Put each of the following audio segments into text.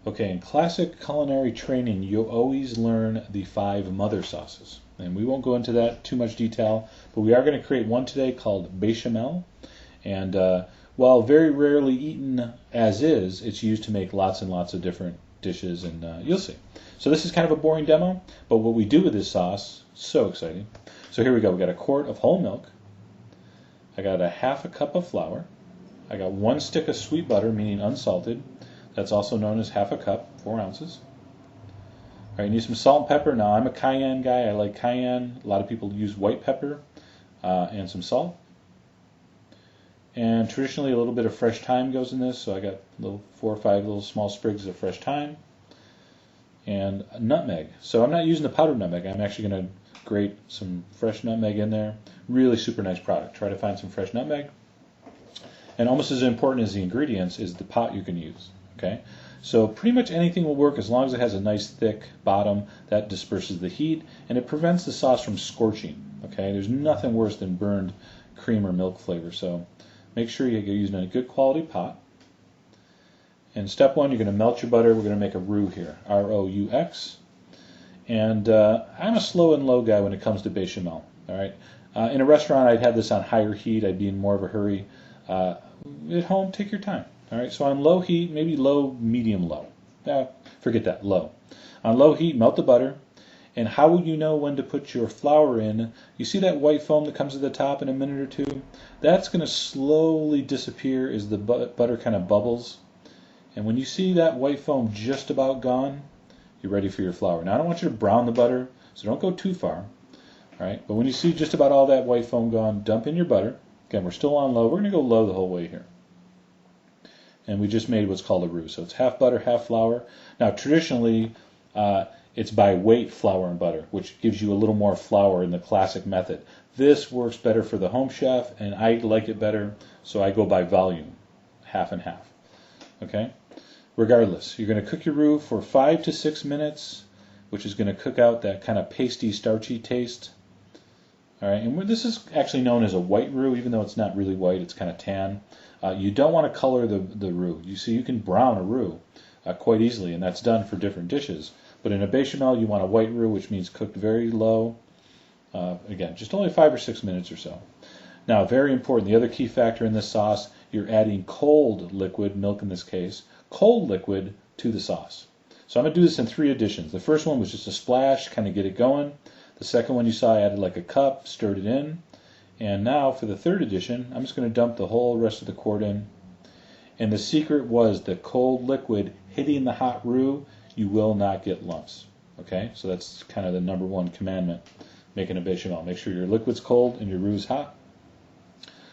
Okay, in classic culinary training, you'll always learn the 5 mother sauces. And we won't go into that too much detail, but we are going to create one today called Béchamel. And while very rarely eaten as is, it's used to make lots and lots of different dishes, and you'll see. So this is kind of a boring demo, but what we do with this sauce, so exciting. So here we go. We got a quart of whole milk. I got a half a cup of flour. I got 1 stick of sweet butter, meaning unsalted. That's also known as half a cup, 4 ounces. All right, you need some salt and pepper. Now, I'm a cayenne guy. I like cayenne. A lot of people use white pepper and some salt. And traditionally, a little bit of fresh thyme goes in this, so I got 4 or 5 little small sprigs of fresh thyme. And nutmeg. So I'm not using the powdered nutmeg. I'm actually going to grate some fresh nutmeg in there. Really super nice product. Try to find some fresh nutmeg. And almost as important as the ingredients is the pot you can use. Okay, so pretty much anything will work as long as it has a nice thick bottom that disperses the heat and it prevents the sauce from scorching. Okay, there's nothing worse than burned cream or milk flavor, so make sure you're using a good quality pot. And step 1, you're going to melt your butter. We're going to make a roux here, R-O-U-X. And I'm a slow and low guy when it comes to Béchamel. All right, in a restaurant I'd have this on higher heat. I'd be in more of a hurry. At home, take your time. All right, so on low heat, maybe low, medium, low. Forget that, low. On low heat, melt the butter. And how will you know when to put your flour in? You see that white foam that comes to the top in a minute or two? That's going to slowly disappear as the butter kind of bubbles. And when you see that white foam just about gone, you're ready for your flour. Now, I don't want you to brown the butter, so don't go too far. All right, but when you see just about all that white foam gone, dump in your butter. Again, we're still on low. We're going to go low the whole way here. And we just made what's called a roux. So it's half butter, half flour. Now, traditionally, it's by weight flour and butter, which gives you a little more flour in the classic method. This works better for the home chef, and I like it better, so I go by volume, half and half. Okay? Regardless, you're going to cook your roux for 5 to 6 minutes, which is going to cook out that kind of pasty, starchy taste. All right, and this is actually known as a white roux, even though it's not really white, it's kind of tan. You don't want to color the roux. You see, you can brown a roux quite easily, and that's done for different dishes. But in a Béchamel, you want a white roux, which means cooked very low. Again, just only 5 or 6 minutes or so. Now, very important, the other key factor in this sauce, you're adding cold liquid, milk in this case, cold liquid to the sauce. So I'm going to do this in 3 additions. The first one was just a splash, kind of get it going. The second one you saw I added like a cup, stirred it in. And now for the 3rd addition, I'm just going to dump the whole rest of the quart in. And the secret was the cold liquid hitting the hot roux, you will not get lumps. Okay, so that's kind of the number 1 commandment making a Béchamel. Make sure your liquid's cold and your roux hot.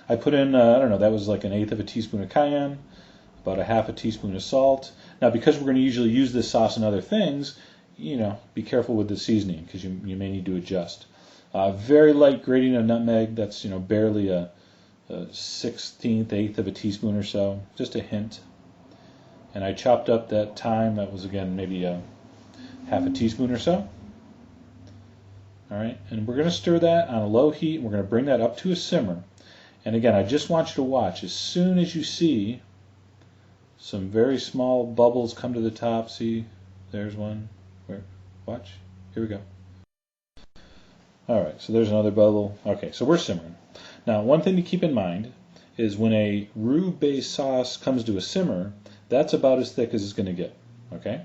I put in, I don't know, that was like 1/8 of a teaspoon of cayenne, about a half a teaspoon of salt. Now, because we're going to usually use this sauce in other things, you know, be careful with the seasoning because you may need to adjust. Very light grating of nutmeg. That's, you know, barely a 1/16, 1/8 of a teaspoon or so, just a hint. And I chopped up that thyme. That was again maybe a half a teaspoon or so. All right, and we're going to stir that on a low heat. We're going to bring that up to a simmer. And again, I just want you to watch. As soon as you see some very small bubbles come to the top, see, there's one. Watch. Here we go. All right, so there's another bubble. Okay, so we're simmering. Now, one thing to keep in mind is when a roux-based sauce comes to a simmer, that's about as thick as it's going to get. Okay,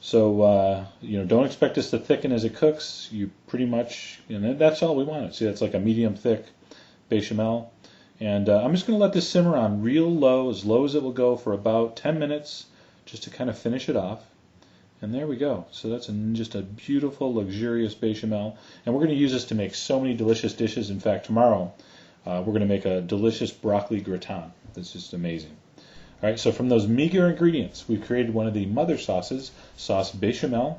so you know, don't expect this to thicken as it cooks. You pretty much, and that's all we want. See, that's like a medium thick Béchamel. And I'm just going to let this simmer on real low as it will go for about 10 minutes, just to kind of finish it off. And there we go. So that's just a beautiful, luxurious Béchamel. And we're going to use this to make so many delicious dishes. In fact, tomorrow we're going to make a delicious broccoli gratin. That's just amazing. All right, so from those meager ingredients, we've created one of the mother sauces, sauce Béchamel.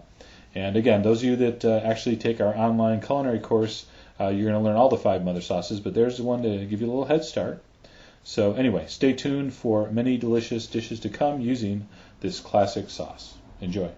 And again, those of you that actually take our online culinary course, you're going to learn all the 5 mother sauces, but there's the one to give you a little head start. So anyway, stay tuned for many delicious dishes to come using this classic sauce. Enjoy.